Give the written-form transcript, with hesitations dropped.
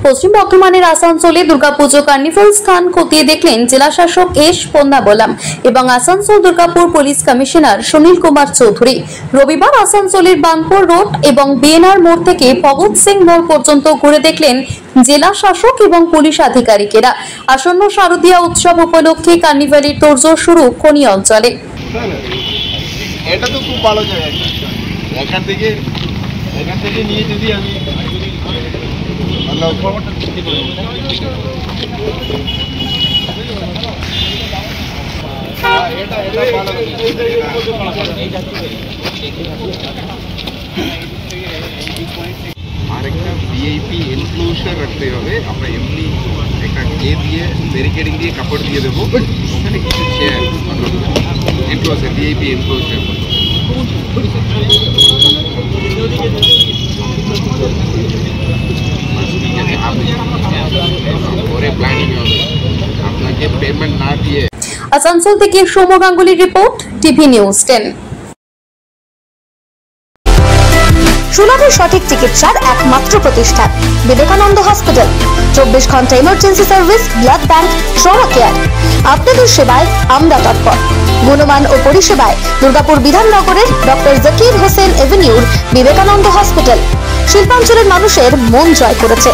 পশ্চিম বর্ধমানের আসানসোলে দুর্গাপুজো কার্নিভাল স্থান খতিয়ে দেখলেন জেলা শাসক এস পন্নাবলাম এবং আসানসোল দুর্গাপুর পুলিশ কমিশনার সুনীল কুমার চৌধুরী। রবিবার আসানসোলের বানপুর রোড এবং বিএনআর মোড় থেকে ভগৎ সিং মোড় পর্যন্ত ঘুরে দেখলেন জেলা শাসক এবং পুলিশ আধিকারিকেরা। আসন্ন শারদীয়া উৎসব উপলক্ষে কার্নিভালের তোড়জোড় শুরু খনি অঞ্চলে। এটা তো খুব ভালো জায়গা, এখান থেকে নিয়ে যদি আমি আরেকটা ভিআইপি এনক্লোজার রাখতে হবে। আমরা এমনি একটা দিয়ে ব্যারিকেডিং দিয়ে কাপড় দিয়ে দেবো, ওখানে কিছু chair enclosure VIP enclosure planning হবে। আপনাকে পেমেন্ট না দিয়ে। আসানসোল থেকে সৌম্য গাঙ্গুলির রিপোর্ট, টিভি নিউজ 10। সুলভ সঠিক চিকিৎসার একমাত্র প্রতিষ্ঠান বিবেকানন্দ হসপিটাল। 24 ঘন্টা emergency service, blood bank, trauma care. আপনাদের সেবায় আমরা তৎপর। গুণমান ও পরিষেবায় দুর্গাপুর বিধাননগরের ডক্টর জাকির হোসেন এভিনিউর বিবেকানন্দ হসপিটাল শিল্পাঞ্চলের মানুষের মন জয় করেছে।